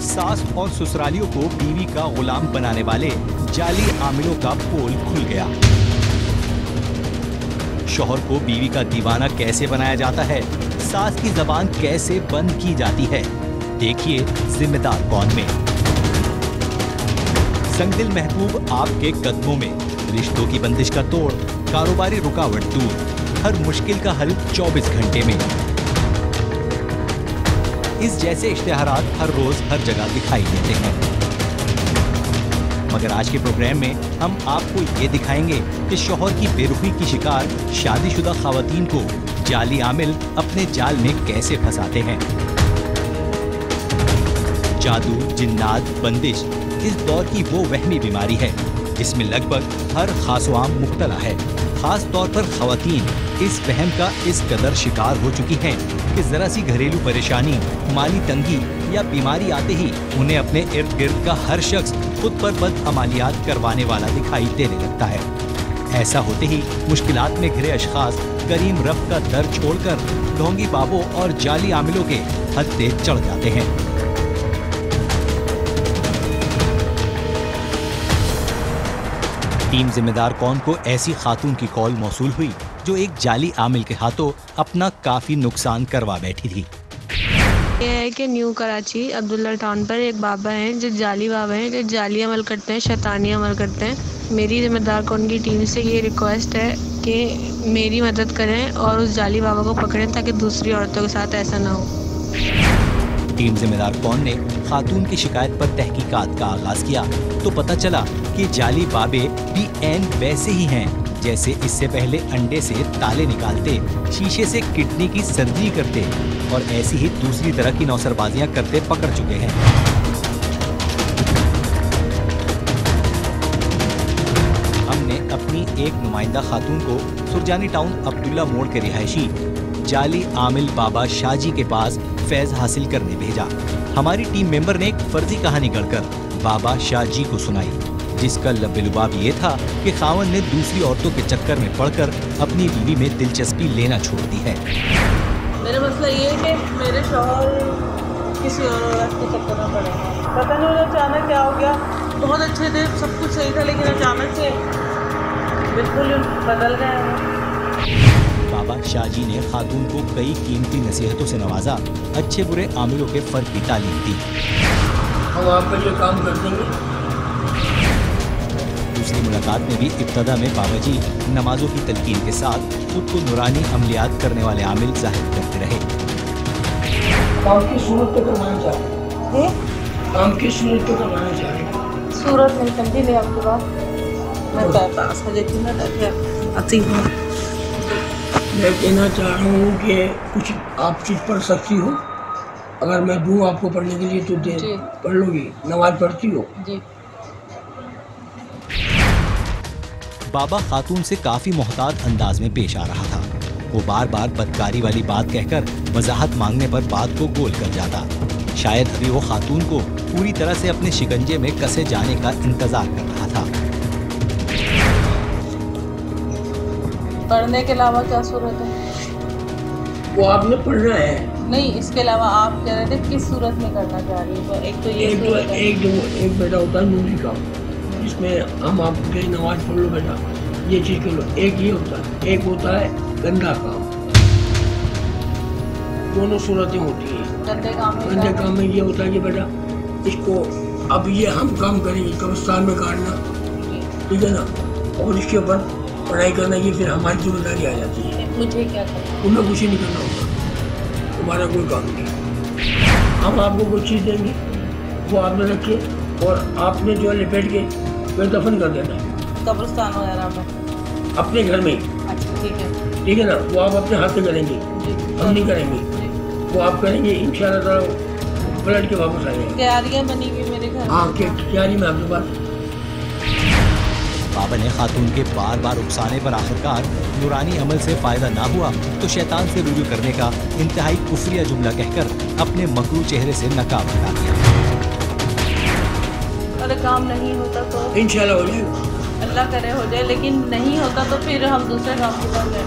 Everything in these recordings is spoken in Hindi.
सास और ससुरालियों को बीवी का गुलाम बनाने वाले जाली आमिलों का पोल खुल गया। शौहर को बीवी का दीवाना कैसे बनाया जाता है, सास की जबान कैसे बंद की जाती है, देखिए जिम्मेदार कौन में। संगदिल महबूब आपके कदमों में, रिश्तों की बंदिश का तोड़, कारोबारी रुकावट दूर, हर मुश्किल का हल 24 घंटे में। इस जैसे इश्तिहारात हर रोज हर जगह दिखाई देते हैं, मगर आज के प्रोग्राम में हम आपको ये दिखाएंगे कि शौहर की बेरुखी की शिकार शादीशुदा खवातीन को जाली आमिल अपने जाल में कैसे फंसाते हैं। जादू, जिन्नात, बंदिश इस दौर की वो वहमी बीमारी है जिसमें लगभग हर खासवाम मुब्तला है। खास तौर पर खवातीन इस वहम का इस कदर शिकार हो चुकी हैं कि जरा सी घरेलू परेशानी, माली तंगी या बीमारी आते ही उन्हें अपने इर्द गिर्द का हर शख्स खुद पर बद अमालियात करवाने वाला दिखाई देने लगता है। ऐसा होते ही मुश्किलात में घिरे अशखास करीम रब का दर छोड़कर ढोंगी बाबों और जाली आमिलों के हत्थे चढ़ जाते हैं। टीम जिम्मेदार कौन को ऐसी खातून की कॉल मौसूल हुई जो एक जाली आमिल के हाथों अपना काफी नुकसान करवा बैठी थी। ये है कि न्यू कराची अब्दुल्ला टाउन पर एक बाबा हैं जो जाली बाबा हैं, जो जाली अमल करते हैं, शैतानी अमल करते हैं। मेरी जिम्मेदार कौन की टीम से ये रिक्वेस्ट है कि मेरी मदद करें और उस जाली बाबा को पकड़ें ताकि दूसरी औरतों के साथ ऐसा ना हो। टीम जिम्मेदार कौन ने खातून की शिकायत पर तहकीकात का आगाज किया तो पता चला कि जाली बाबे भी ऐन वैसे ही हैं जैसे इससे पहले अंडे से ताले निकालते, शीशे से किडनी की सर्जरी करते और ऐसी ही दूसरी तरह की नौसरबाजियां करते पकड़ चुके हैं। हमने अपनी एक नुमाइंदा खातून को सुरजानी टाउन अब्दुल्ला मोड़ के रिहायशी जाली आमिल बाबा शाहजी के पास फैज हासिल करने भेजा। हमारी टीम मेंबर ने एक फर्जी कहानी गढ़कर बाबा शाहजी को सुनाई, जिसका लबेलुबाब ये था कि खावन ने दूसरी औरतों के चक्कर में पड़कर अपनी बीवी में दिलचस्पी लेना छोड़ दी है। मेरा मसला ये है कि मेरे शौहर किसी और औरत के चक्कर में पड़े, पता नहीं उन्हें अचानक क्या हो गया। बहुत अच्छे थे, सब कुछ सही था, लेकिन अचानक से बिल्कुल बदल गए। बाबा शाहजी ने खातून को कई कीमती नसीहतों से नवाजा, अच्छे बुरे आमिलों के फर्क की तालीम दी। हम आपका ये काम कर देंगे। दूसरी मुलाकात में भी इब्तदा में बाबा जी नमाजों की तलकीन के साथ खुद को नूरानी अमलियात करने वाले आमिल जाहिर करते रहे। काम की सूरत तो करवाना चाहिए, काम की सूरत तो करवाना चाहिए। सूरत नहीं समझी नहीं आपके पास, मैं पास है लेकिन मैं कहना चाह रहा हूँ कि कुछ आप चीज़ पढ़ सकती हो, अगर मैं दूँ आपको पढ़ने के लिए तो दे पढ़ लोगी। नमाज पढ़ती हो जी। बाबा खातून से काफी मोहतात अंदाज में पेश आ रहा था। वो बार बार बदकारी वाली बात कहकर वजाहत मांगने पर बात को गोल कर जाता। शायद अभी वो खातून को पूरी तरह से अपने शिकंजे में कसे जाने का इंतजार कर रहा था। पढ़ने के अलावा क्या सूरत है? वो आपने पढ़ना है। नहीं, इसके अलावा आप कह रहे थे किस सूरत में करना चाह रही हो? एक तो ये एक बेटा होता है नूरी का, जिसमें हम आपके नमाज पढ़ लो बेटा, ये चीज़ कर लो। एक ये होता है, एक होता है गंदा काम। दोनों सूरतें होती हैं। गंदे काम में ये होता है कि बेटा इसको अब ये हम काम करेंगे कब्रिस्तान में काटना, ठीक है ना, और इसके ऊपर पढ़ाई करना, ये फिर हमारी जिम्मेदारी आ जाती है। मुझे क्या करना? तुम्हें कुछ नहीं करना होगा, तुम्हारा कोई काम नहीं। हम आपको कुछ चीज़ देंगे, वो आपने रखे और आपने जो है लपेट के फिर दफन कर देना है कब्रिस्तान वगैरह में, अपने घर में। अच्छा ठीक है ना, वो आप अपने हाथ से करेंगे, हम नहीं करेंगे, वो आप करेंगे। इंशाल्लाह पलट के वापस आएंगे। तैयारियाँ बनी हुई मेरे घर। हाँ, तैयारी में आपके पास। बाबा ने खातून के बार बार उकसाने पर आखिरकार नूरानी अमल से फायदा ना हुआ तो शैतान से रुजू करने का इंतहाई कुफरिया जुमला कहकर अपने मकरू चेहरे से नकाब हटा दिया। अरे काम नहीं होता तो इंशाल्लाह हो जाएगा, अल्लाह करे हो जाए, लेकिन नहीं होता तो फिर हम दूसरे काम की तरफ जाए,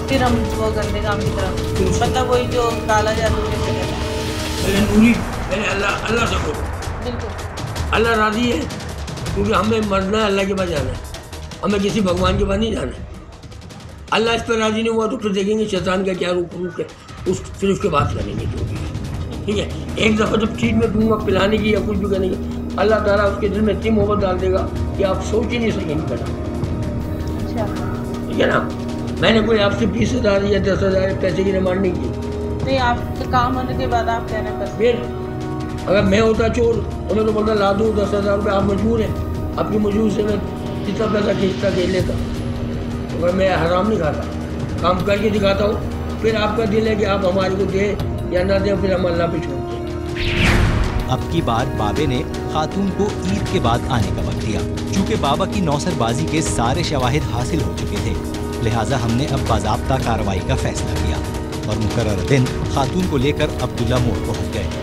फिर हम वो गंदे काम की तरफ, मतलब वही जो काला जादू के नूरी पहले अल्लाह से बोलो, बिल्कुल अल्लाह राजी है, क्योंकि हमें मरना है, अल्लाह के पास जाना है, हमें किसी भगवान के पास नहीं जाना है। अल्लाह इस पर राजी नहीं हुआ तो फिर देखेंगे शैतान का क्या रूप है, फिर उसके बात करेंगे जो भी है, ठीक है। एक दफ़ा जब चीज़ में दूंगा पिलाने की या कुछ भी करने की, अल्लाह ताला उसके दिल में इतनी मोहब्बत डाल देगा कि आप सोच ही नहीं सकेंगे बेटा, अच्छा। ठीक है ना। मैंने कोई आपसे 20,000 या 10,000 पैसे की डिमांड नहीं की। नहीं, आपके काम होने के बाद आप कहने बस। फिर अगर मैं होता चोर तो मैं तो बोलता ला दूँ 10,000 रुपये, आप मजबूर हैं, आपकी मजबूर से मैं जितना पैसा खींचता खेल लेता, अगर मैं हराम नहीं खाता, काम करके दिखाता हूँ, फिर आपका दिल है कि आप हमारे को दे या ना दे, फिर हम अल्लाह पे छोड़ दें। अब की बार बाबे ने खातून को ईद के बाद आने का वक्त दिया। चूँकि बाबा की नौसरबाजी के सारे शवाहिद हासिल हो चुके थे, लिहाजा हमने अब बाज़ाब्ता कार्रवाई का फैसला किया और मुकर्रर दिन खातून को लेकर अब्दुल्ला मोड़ पहुँच गए।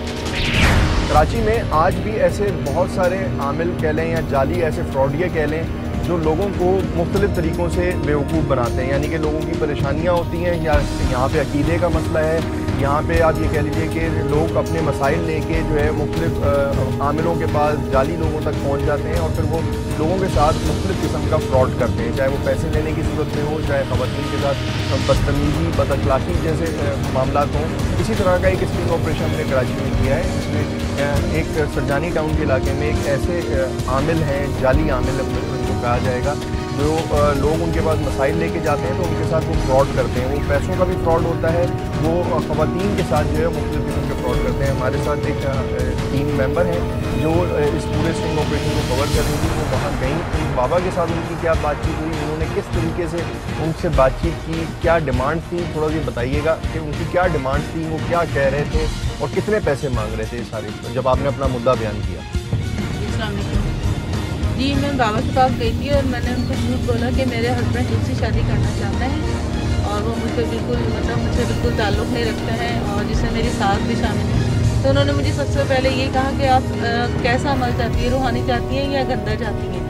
कराची में आज भी ऐसे बहुत सारे आमिल कह लें या जाली ऐसे फ्रॉडिये कह लें जो लोगों को मुख्तलिफ़ तरीक़ों से बेवकूफ़ बनाते हैं, यानी कि लोगों की परेशानियाँ होती हैं या यहाँ पे अकीदे का मसला है, यहाँ पे आप ये कह लीजिए कि लोग अपने मसाइल लेके जो है मुख्तलिफ़ आमिलों के पास जाली लोगों तक पहुँच जाते हैं और फिर वो लोगों के साथ मुख्तलिफ़ किस्म का फ्रॉड करते हैं, चाहे वो पैसे लेने की सूरत में हो, चाहे ख़वातीन के साथ बदतमीज़ी बदअखलाक़ी जैसे मामला हों। इसी तरह का एक स्टिंग ऑपरेशन हमने कराची में किया है, जिसमें एक सरजानी टाउन के इलाके में एक ऐसे आमिल हैं, जाली आमिल जो कहा जाएगा, जो लोग उनके पास मसाइल लेके जाते हैं तो उनके साथ वो फ्रॉड करते हैं। वो पैसों का भी फ्रॉड होता है, वो ख़वातीन के साथ जो है मुख्तलिफ़ किस्म के फ्रॉड करते हैं। हमारे साथ एक टीम मेंबर हैं जो इस पूरे स्टिंग ऑपरेशन को कवर कर रही थी। वो वहाँ गई, बाबा के साथ उनकी क्या बातचीत हुई, उन्होंने किस तरीके से उनसे बातचीत की, क्या डिमांड थी, थोड़ा सा बताइएगा कि उनकी क्या डिमांड थी, वो क्या कह रहे थे और कितने पैसे मांग रहे थे सारे, जब आपने अपना मुद्दा बयान किया। जी, मैं बाबा के पास गई थी और मैंने उनको झूठ बोला कि मेरे हस्बैंड मुझसे शादी करना चाहते हैं और वो मुझसे बिल्कुल ताल्लुक़ नहीं रखते हैं और जिसमें मेरी सास भी शामिल है। तो उन्होंने मुझे सबसे पहले ये कहा कि आप कैसा अमल चाहती है, रूहानी चाहती हैं या गंदा चाहती हैं।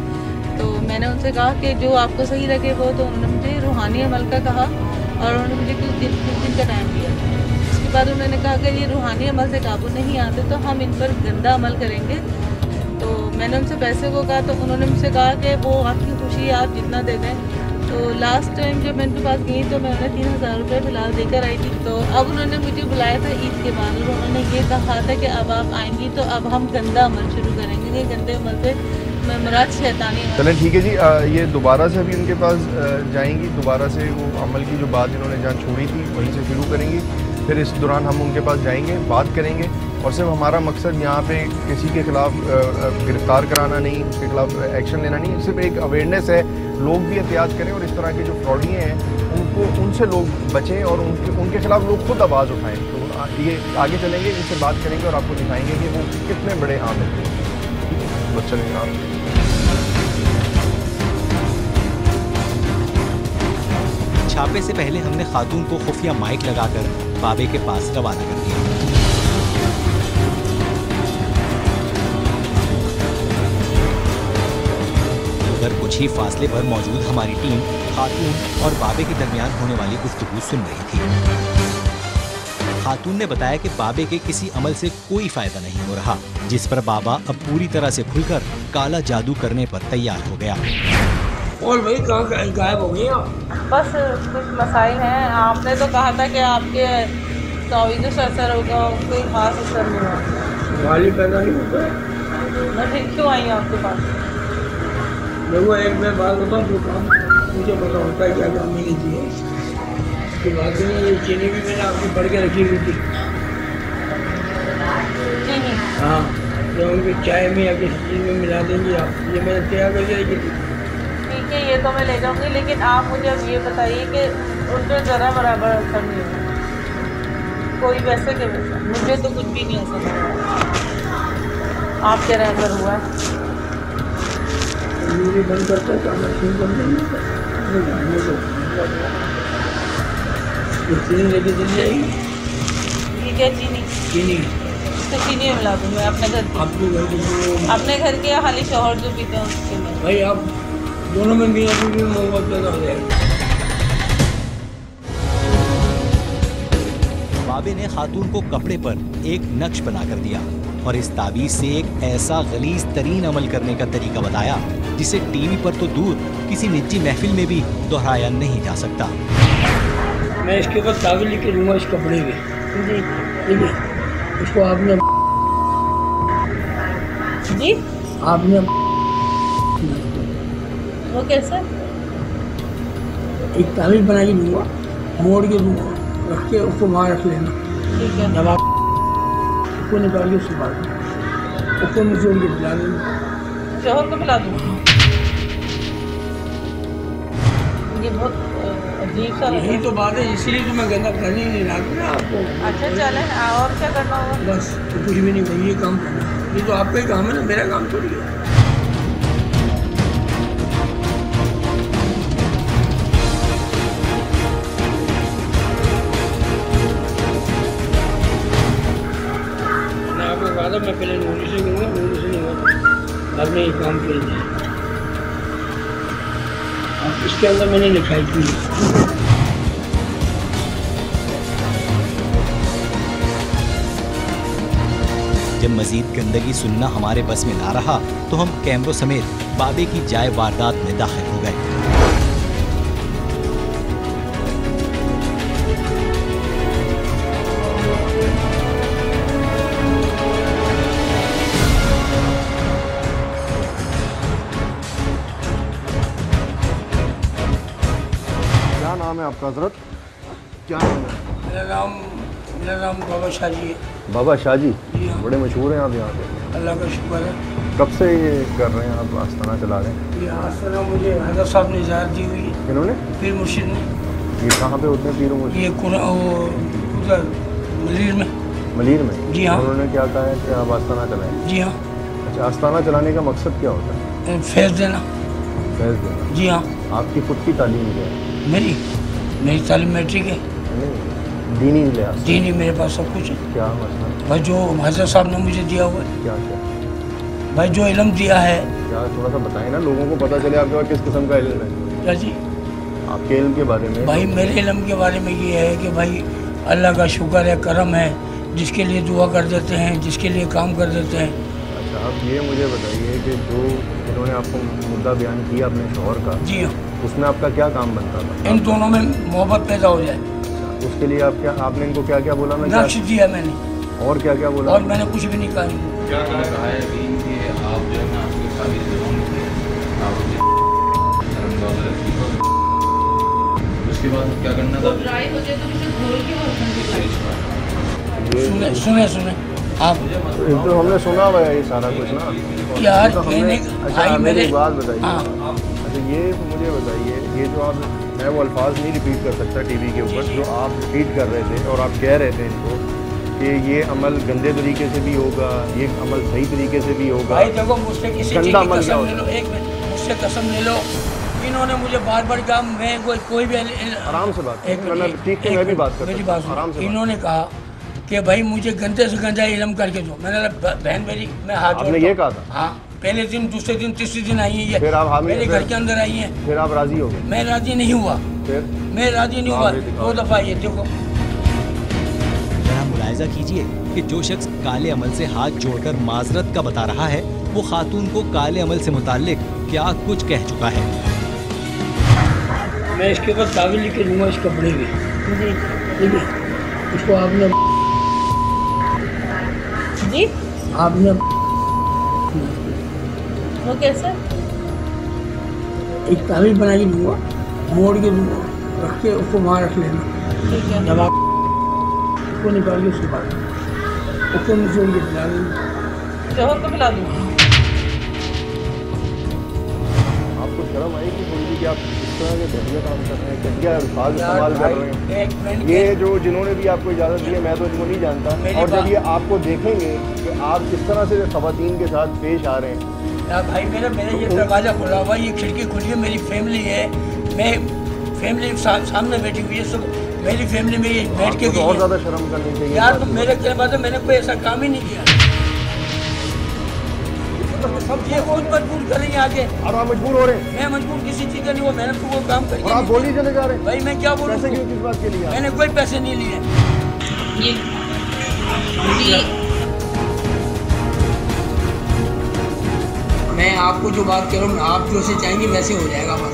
तो मैंने उनसे कहा कि जो आपको सही लगे वो, तो उन्होंने मुझे रूहानी अमल का कहा और उन्होंने मुझे कुछ दिन का टाइम दिया। उसके बाद उन्होंने कहा कि ये रूहानी अमल से काबू नहीं आते तो हम इन पर गंदा अमल करेंगे। तो मैंने उनसे पैसे को कहा तो उन्होंने मुझसे कहा कि वो आपकी खुशी है, आप जितना दे दें। तो लास्ट टाइम जब मैं उनके पास गई तो मैं उन्हें 3,000 रुपये फ़िलहाल देकर आई थी। तो अब उन्होंने मुझे बुलाया था ईद के बाद और उन्होंने ये कहा था कि अब आप आएंगी तो अब हम गंदा अमल शुरू करेंगे, कि गंदे अमल से मुराद शैतानी। चलें ठीक है जी, ये दोबारा से अभी उनके पास जाएंगी, दोबारा से वो अमल की जो बात इन्होंने जहाँ छोड़ी थी वहीं से शुरू करेंगी। फिर इस दौरान हम उनके पास जाएंगे, बात करेंगे और सिर्फ हमारा मकसद यहाँ पे किसी के ख़िलाफ़ गिरफ़्तार कराना नहीं, उसके खिलाफ एक्शन लेना नहीं, सिर्फ एक अवेयरनेस है, लोग भी एहतियात करें और इस तरह के जो फ्रॉडिये हैं उनसे लोग बचें और उनके खिलाफ लोग खुद आवाज़ उठाएँ। तो ये आगे चलेंगे, इनसे बात करेंगे और आपको दिखाएंगे कि वो कितने बड़े आमिल थे। बस चलेंगे आप। छापे से पहले हमने खातून को खुफिया माइक लगाकर बाबे के पास रवाना कर दिया। उधर कुछ ही फासले पर मौजूद हमारी टीम खातून और बाबे के दरमियान होने वाली गुफ्तगू सुन रही थी। खातून ने बताया कि बाबे के किसी अमल से कोई फायदा नहीं हो रहा, जिस पर बाबा अब पूरी तरह से खुलकर काला जादू करने पर तैयार हो गया। और भाई कहाँ गायब हो गई आप? बस कुछ मसाइल हैं। आपने तो कहा था कि आपके तौहीद से असर होगा, कोई खास असर नहीं हुआ। गाली पैदा नहीं होता है। मैं फिर क्यों आई हूँ आपके पास? देखो एक मैं बात बताऊँ, जो काम मुझे पता होता है क्या काम मिली थी उसकी बात नहीं। ये चीनी भी मैंने आपकी पढ़ के रखी हुई थी। चीनी? हाँ, जो उनकी चाय में या किसी चीज़ में मिला देंगी आप, ये मैंने तैयार करके रखी थी। ठीक है, ये तो मैं ले जाऊँगी, लेकिन आप मुझे अब ये बताइए कि उन पर ज़रा बराबर असर नहीं होगा, कोई वैसे के वैसा। मुझे तो कुछ भी नहीं असर हुआ, आपके रहकर हुआ है। ये बंद करता है काम, चीनी लेके चली जाएगी। ये क्या चीनी? चीनी तो चीनी में मिला दूँ मैं अपने घर की? अपने घर के या खाली शौहर जो पीते हैं उसके लिए? भाई आप दोनों में भी मोहब्बत पैदा हो जाएगी। बाबे ने खातून को कपड़े पर एक नक्श बनाकर दिया और इस ताबीज से एक ऐसा गलीज तरीन अमल करने का तरीका बताया जिसे टीवी पर तो दूर किसी निजी महफिल में भी दोहराया नहीं जा सकता। मैं इसके ऊपर ताबीज लिख के दूंगा इस कपड़े पे, ठीक है? इसको आपने जी आपने वो कैसे? एक ताबीज बना के दूंगा, मोड़ के दूंगा, रख के उसको वहाँ रख लेना। ठीक है। जब आप उसको निकाल के उसके बाद उसको निचोड़ के पिला देना। शोहर को पिला दूँ? ये बहुत अजीब सा यही तो बात है, इसीलिए तो मैं गंदा करने नहीं रहा था आपको। अच्छा चले, और क्या करना होगा? बस तो कुछ भी नहीं भाई, ये काम करना, ये तो आपका ही काम है ना, मेरा काम थोड़ी है। मैं आपको कहा था मैं पहले नूरी से लूँगा, नूरी से नहीं हुआ, अब मैं ये काम कर दिया। अब इसके अंदर मैंने लिखाई थी जब मजीद गंदगी सुनना हमारे बस में ना रहा तो हम कैमरों समेत बाबे की जाए वारदात में दाखिल हो गए। क्या नाम है आपका हजरत? क्या नाम है? मेरा नाम बाबा शाह जी है। बाबा शाह जी, जी हाँ। बड़े मशहूर हैं आप यहाँ पे। अल्लाह का शुक्र है। कब से ये कर रहे हैं आप, आस्थाना चला रहे हैं? ये आस्थाना मुझे हैदर साहब ने इजाज़त दी हुई है, किन्होंने? पीर मुर्शिद ने। ये कहाँ पे होते हैं पीरों मुर्शिद? ये उधर मलीर में। मलीर में? जी हाँ। उन्होंने क्या कहा है कि आप आस्थाना चलाएं? जी हाँ। अच्छा, आस्थाना चलाने का मकसद क्या होता है? फैज़ देना। फैज़ देना? जी हाँ। आपकी खुद की तालीम क्या है? मेरी तालीम मैट्रिक है। नहीं, दीनी लिहाज से। दीनी मेरे पास सब कुछ है क्या मसला है? भाई, जो हज़रत साहब ने मुझे दिया हुआ है क्या क्या भाई, जो इल्म दिया है। क्या थोड़ा सा बताएं ना, लोगों को पता चले आपके पास किस किस्म का इल्म है। क्या जी? आपके इल्म के बारे में। भाई मेरे इल्म के बारे में ये है कि भाई अल्लाह का शुक्र है, करम है, जिसके लिए दुआ कर देते हैं, जिसके लिए काम कर देते हैं। अच्छा, आप ये मुझे बताइए कि जो इन्होंने आपको मुद्दा बयान किया अपने शौहर का, जी हाँ। उसमें आपका क्या काम बनता था? इन दोनों में मोहब्बत पैदा हो जाए। उसके लिए आप क्या, आपने इनको क्या क्या बोला? मैं नक्श दिया मैंने, और क्या क्या बोला? और मैंने कुछ भी नहीं कहा इनको। क्या कहा है कि आप जो है ना आपके ताबीज़ लगाओगे, आप उसके बाद क्या करना था? ड्राई हो जाए तो मुझे घोल के सुने आप, तो हमने सुना हुआ है ये सारा कुछ ना यार तो हमने। अच्छा, भाई मेरी मेरे एक बात बताइए। हाँ। अच्छा, ये मुझे बताइए, ये जो आप, मैं वो अल्फाज नहीं रिपीट कर सकता टीवी के ऊपर, जो आप रिपीट कर रहे थे और आप कह रहे थे इनको कि ये अमल गंदे तरीके से भी होगा, ये अमल सही तरीके से भी होगा। भाई देखो, मुझसे किसी चीज़ गंदा की अमल क्या कसम ले होता लो, एक मिनट मुझसे कसम ले लो। इन्होंने मुझे बार बार कहा, मैं कोई भी आराम से बात, एक मिनट, ठीक है, मैं भी बात करता मेरी हूं, बात आराम सुनो। से। इन्होंने कहा कि भाई मुझे गंदे से गंदा इल्म करके दो। मैंने कहा बहन मेरी, मैं हाथ आपने जोड़ता ये हूं। कहा था? हाँ, पहले दिन, दूसरे दिन, तीसरे दिन आई है ये, फिर आप हामी मेरे घर के अंदर आई है। फिर आप राजी हो गए? मैं राजी नहीं हुआ, फिर मैं राजी नहीं हुआ। दो दफ़ा ये देखो। जरा मुलाहिजा कीजिए कि जो शख्स काले अमल से हाथ जोड़कर माजरत का बता रहा है वो खातून को काले अमल से मुताल्लिक क्या कुछ कह चुका है। मैं इसके ऊपर ताबीज़ लिख के दूंगा इस कपड़े पे, ठीक है? इसको आपने जी आपने वो कैसे? एक ताबीज़ बना के दूंगा, मोड़ के दूंगा, रख के उसको वहाँ रख लेना। ठीक है। जब आप उसको निकाल के उसके बाद उसको निचोड़ के पिला देना। शोहर को पिला दूँ? आपको शर्म आएगी थोड़ी सी कि आप इस तरह के घटिया काम कर रहे हैं, घटिया अल्फाज इस्तेमाल कर रहे हैं? एक मिनट, ये जो जिन्होंने भी आपको इजाज़त दी है, मैं तो इनको नहीं जानता, मेरी और जब बात- ये आपको देखेंगे कि आप किस तरह से ख़वातीन के साथ पेश आ रहे हैं। यार भाई मेरे ये दरवाज़ा खुला हुआ, ये खिड़की खुली है, मेरी फैमिली है, मैं फैमिली सामने बैठी हुई है, सब मेरी फैमिली में ये बैठ के आपको तो गई और है। ज़्यादा शर्म करनी चाहिए। यार तो मेरे कहने बाद मैंने कोई ऐसा काम ही नहीं किया। अब ये बहुत मजबूर करेंगे आगे। और आप मजबूर हो रहे हैं, मैं मजबूर किसी चीज़ का नहीं हुआ, मैंने तो वो काम और आप करके बोल ही चले जा रहे हैं। भाई मैं क्या बोलूँ? पैसे क्यों, किस बात के लिए? मैंने कोई पैसे नहीं लिए। ये मैं आपको जो बात कर रहा हूँ, आप जो से चाहेंगे वैसे हो जाएगा बस।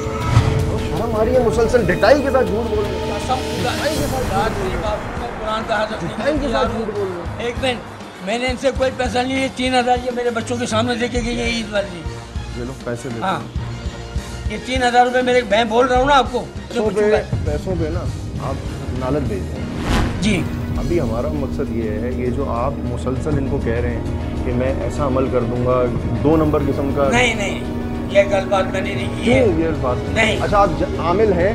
शर्म आ रही है, मुसलसल डिटाई के साथ झूठ बोल रहे हैं। एक मिनट, मैंने इनसे कोई पैसा नहीं है। 3000 ये मेरे बच्चों के सामने देके गई है ईद वाली। ये लो पैसे दे। हाँ, ये 3000 रुपये मेरे, मैं बोल रहा हूँ ना आपको, पैसों पे ना आप नालत भेज दें जी। अभी हमारा मकसद ये है, ये जो आप मुसलसल इनको कह रहे हैं कि मैं ऐसा अमल कर दूंगा, 2 नंबर किस्म का। नहीं नहीं, ये गलत बात मैंने नहीं की है। ये बात नहीं। अच्छा, आप आमिल हैं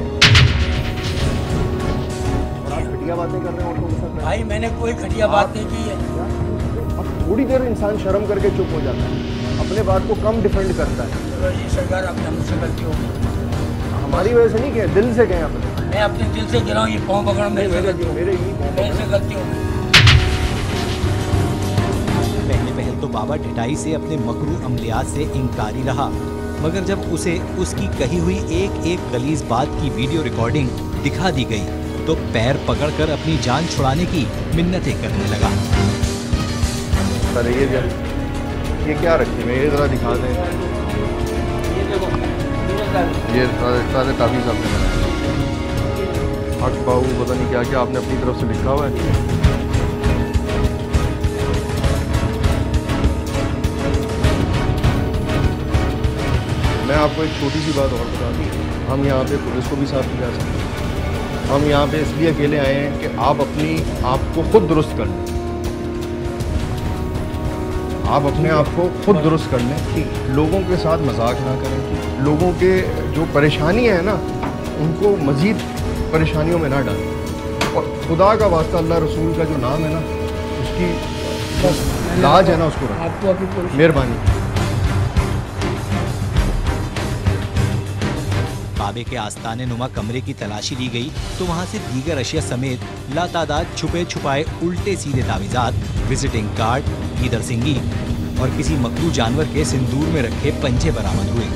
और आप घटिया बातें कर रहे हैं औरतों के साथ। भाई मैंने कोई घटिया बात नहीं की है। अब थोड़ी देर इंसान शर्म करके चुप हो जाता है, अपने बात को कम डिफेंड करता है। चलो जी सरकार, अपने मुझसे गलती हो गई, हमारी वजह से नहीं कहे, दिल से कहें अपने। मैं अपने दिल से गिरा हूँ, ये पाँव पकड़ मेरे से गलती हो गई, मेरे मेरे से गलती हो गई। पहले तो बाबा ढिठाई से अपने मकरू अमलियात से इनकारी रहा, मगर जब उसे उसकी कही हुई एक एक गलीज बात की वीडियो रिकॉर्डिंग दिखा दी गई तो पैर पकड़कर अपनी जान छुड़ाने की मिन्नतें करने लगा। अरे ये क्या रखे, मैं ये जरा दिखा दें। ये सारे ताबीज़ आपने बनाए, हक बाहू पता नहीं क्या क्या आपने अपनी तरफ से लिखा हुआ है। मैं आपको एक छोटी सी बात और बता दूँ, हम यहाँ पे पुलिस को भी साथ ले जा सकते हैं। हम यहाँ पे इसलिए अकेले आए हैं कि आप अपनी आप को खुद दुरुस्त कर लें, आप अपने आप को खुद दुरुस्त कर लें, लोगों के साथ मजाक ना करें, लोगों के जो परेशानी है ना उनको मज़ीद परेशानियों में ना डालें, और खुदा का वास्ता अल्लाह रसूल का जो नाम है ना उसकी लाज है ना उसको रखें, मेहरबानी। बाबे के आस्ताने नुमा कमरे की तलाशी ली गई तो वहां से दीगर अशिया समेत लातादाद छुपे छुपाए उल्टे सीधे तावीज़ात, विजिटिंग कार्ड, ईदर सिंगी और किसी मकरू जानवर के सिंदूर में रखे पंजे बरामद हुए।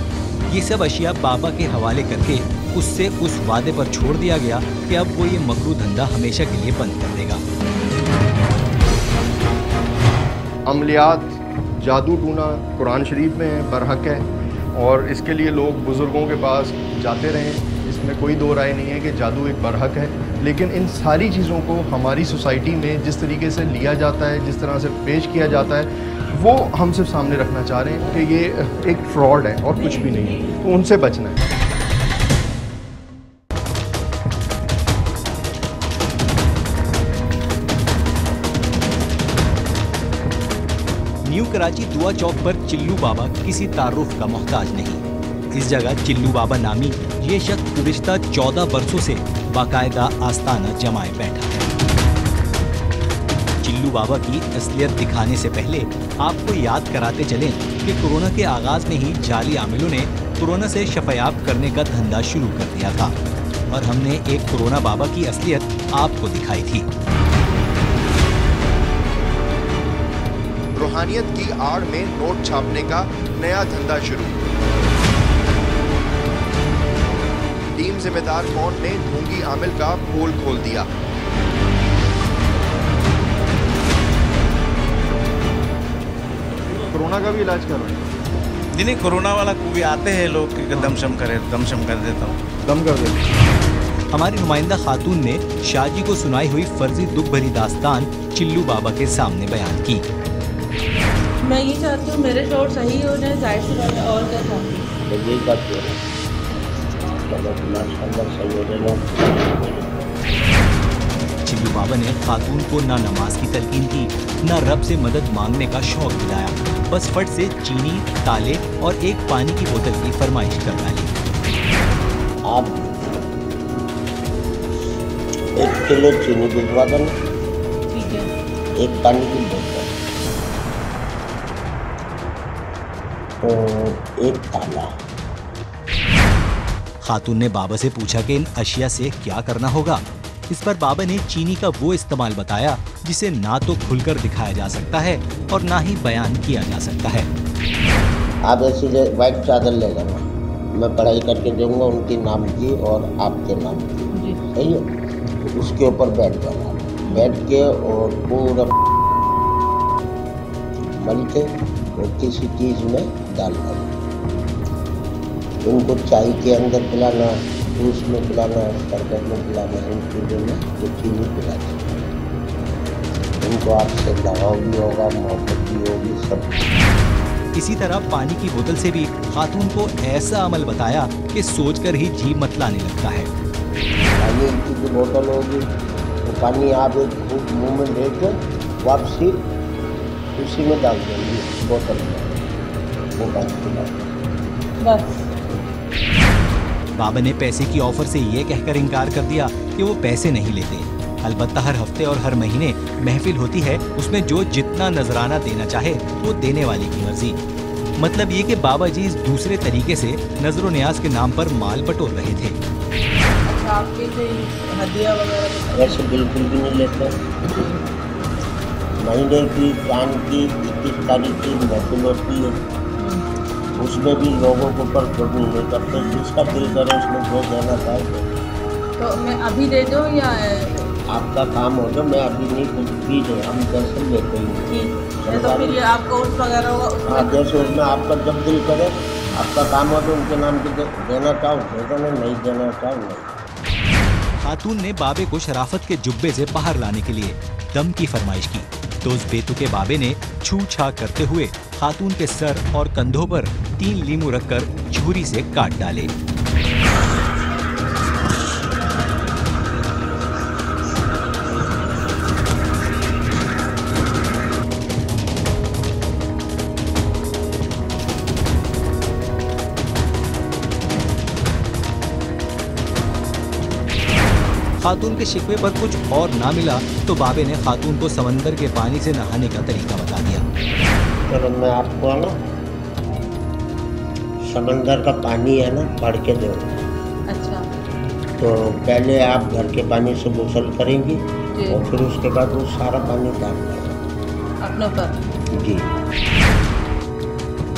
ये सब अशिया बाबा के हवाले करके उससे उस वादे पर छोड़ दिया गया कि अब वो ये मकरू धंधा हमेशा के लिए बंद कर देगा। अमलियात, जादू टूना कुरान शरीफ में बरहक है और इसके लिए लोग बुज़ुर्गों के पास जाते रहे, इसमें कोई दो राय नहीं है कि जादू एक बरहक है। लेकिन इन सारी चीज़ों को हमारी सोसाइटी में जिस तरीके से लिया जाता है, जिस तरह से पेश किया जाता है, वो हम सिर्फ सामने रखना चाह रहे हैं कि ये एक फ्रॉड है और कुछ भी नहीं है, तो उनसे बचना है। न्यू कराची दुआ चौक पर चिल्लू बाबा किसी तारुफ का मोहताज नहीं। इस जगह चिल्लू बाबा नामी ये शख्स गुज़िश्ता 14 बरसों से बाकायदा आस्ताना जमाए बैठा है। चिल्लू बाबा की असलियत दिखाने से पहले आपको याद कराते चलें कि कोरोना के आगाज में ही जाली आमिलों ने कोरोना से शफायाब करने का धंधा शुरू कर दिया था और हमने एक कोरोना बाबा की असलियत आपको दिखाई थी। रूहानियत की आड़ में नोट छापने का नया धंधा शुरू। टीम जिम्मेदार कौन ने ढोंगी आमिल का पोल खोल दिया। कोरोना का भी इलाज कर रहे हैं। नहीं, कोरोना वाला को भी आते हैं लोग कि दमशम कर देता हूँ, दम कर देते। हमारी नुमाइंदा खातून ने शाजी को सुनाई हुई फर्जी दुख भरी दास्तान चिल्लू बाबा के सामने बयान की। मैं ये चाहती हूँ मेरे शॉट सही हो जाए, जाहिर सी बात है, और क्या चाहती हूँ। चिल्लू बाबा ने खातून को ना नमाज की तलकीन की, ना रब से मदद मांगने का शौक दिलाया, बस फट से चीनी, ताले और एक पानी की बोतल की फरमाइश कर डाली। आप 1 किलो चीनी भिजवा देना, ठीक है, 1 पानी की बोतल और 1 ताला। खातून ने बाबा से पूछा कि इन अशिया से क्या करना होगा। इस पर बाबा ने चीनी का वो इस्तेमाल बताया जिसे ना तो खुलकर दिखाया जा सकता है और ना ही बयान किया जा सकता है। आप ऐसी वाइट चादर ले लेना, मैं पढ़ाई करके दूंगा उनके नाम की और आपके नाम की, सही है। उसके ऊपर बैठ जाना, बैठ के और पूरा मल के वो किसी चीज़ में डालना नहीं। उनको चाय के अंदर पिलाना, जूस में पिलाना, शरबत में पिलाना, इन चीज़ों में वो चीनी पिलाना। उनको आपसे लगाव भी होगा, मोहब्बत भी होगी, सब। इसी तरह पानी की बोतल से भी खातून को ऐसा अमल बताया कि सोचकर ही जी मतलाने लगता है। पानी की बोतल होगी तो पानी आप एक घूंट मुँह में लेकर वापसी उसी में डाल देंगे बोतल में, वो पानी पिलाएंगे बस। बाबा ने पैसे की ऑफर से ये कहकर इनकार कर दिया कि वो पैसे नहीं लेते। अलबत्ता हर हफ्ते और हर महीने महफिल होती है, उसमें जो जितना नजराना देना चाहे वो देने वाले की मर्जी। मतलब ये कि बाबा जी इस दूसरे तरीके से नजर न्याज के नाम पर माल बटोर रहे थे। अच्छा, आपके कोई हदिया वगैरह? वैसे बिल्कुल भी नहीं लेते। महीने की चांद की 21 तारीख की महफिल होती है, उसमें भी लोगों को ऊपर जोड़ नहीं करते। जिसका दिल करे उसमें जो देना चाहिए। तो मैं अभी दे दूँ या आपका काम हो तो मैं अभी नहीं, कुछ भी नहीं, हम जैसे लेते हैं। ठीक है, तो फिर ये आपका उस वगैरह होगा? हाँ, जैसे उसमें आपका जब दिल करे, आपका काम हो तो उनके नाम पे देना चाहो दे दो, नहीं देना चाहो नहीं। खातून ने बाबे को शराफत के जुब्बे से बाहर लाने के लिए दम की फरमाइश की तो उस बेतुके बाबे ने छू छा करते हुए खातून के सर और कंधों पर 3 लीमू रखकर छुरी से काट डाले। खातून के शिकवे पर कुछ और ना मिला तो बाबे ने खातून को समंदर के पानी से नहाने का तरीका बता दिया। चलो मैं आपको ना समंदर का पानी है ना भर के दो। अच्छा। तो पहले आप घर के पानी से गुसल करेंगी और फिर उसके बाद वो सारा पानी डाल देंगे अपने पर। जी।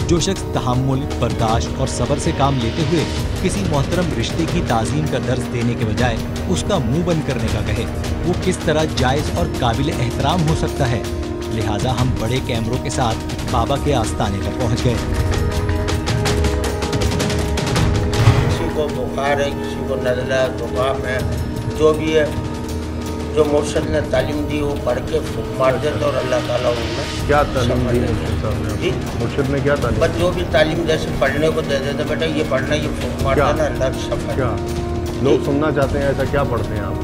जो शख्स तहम्मुल, बर्दाश्त और सब्र से काम लेते हुए किसी मोहतरम रिश्ते की ताज़ीम का दर्ज देने के बजाय उसका मुंह बंद करने का कहे, वो किस तरह जायज़ और काबिल एहतराम हो सकता है। लिहाजा हम बड़े कैमरों के साथ बाबा के आस्ताने पर पहुंच गए। किसी को बुखार है, किसी को नज़ला, जुकाम है, जो भी है, जो मुर्शद ने तालीम दी वो पढ़ के फूक मार देता और अल्लाह ताला उनमें क्या तालीम दी जी? मुर्शद ने क्या तालीम? बस जो भी तालीम जैसे पढ़ने को दे देते, बेटा ये पढ़ना, ये फूक मार देना, अल्लाह सब क्या लोग सुनना चाहते हैं, ऐसा क्या पढ़ते हैं आप?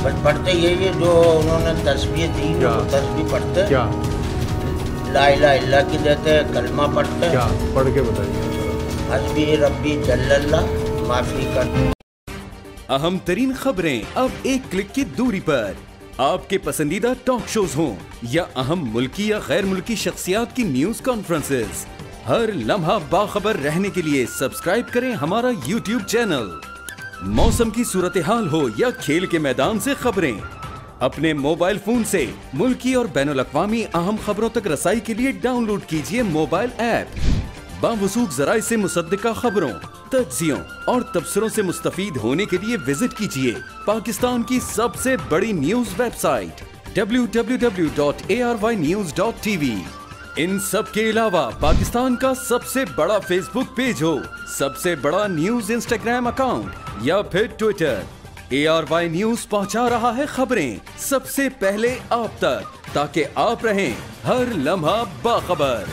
बस पढ़ते यही है जो उन्होंने तस्बीह दी, वो तस्बीह पढ़ते क्या? ला इलाहा इल्लल्लाह की देते हैं, कलमा पढ़ते हैं। क्या पढ़ के बताइए। हस्बी रब्बी जल्लल्लाह माफी कर। अहम तरीन खबरें अब एक क्लिक की दूरी पर। आपके पसंदीदा टॉक शोज हों या अहम मुल्की या गैर मुल्की शख्सियात की न्यूज कॉन्फ्रेंसेस, हर लम्हा बाखबर रहने के लिए सब्सक्राइब करें हमारा YouTube चैनल। मौसम की सूरत हाल हो या खेल के मैदान से खबरें, अपने मोबाइल फोन से मुल्की और बैनुल-अक़वामी अहम खबरों तक रसाई के लिए डाउनलोड कीजिए मोबाइल ऐप। बावसूख ज़राए से मुसद्दिका खबरों, तज्ज़ियों और तबसरों से मुस्तफ़ीद होने के लिए विजिट कीजिए पाकिस्तान की सबसे बड़ी न्यूज वेबसाइट www.arvnews.tv। इन सब के अलावा पाकिस्तान का सबसे बड़ा फेसबुक पेज हो, सबसे बड़ा न्यूज इंस्टाग्राम अकाउंट या फिर ट्विटर, ARY न्यूज पहुंचा रहा है खबरें सबसे पहले आप तक, ताकि आप रहें हर लम्हा बाखबर।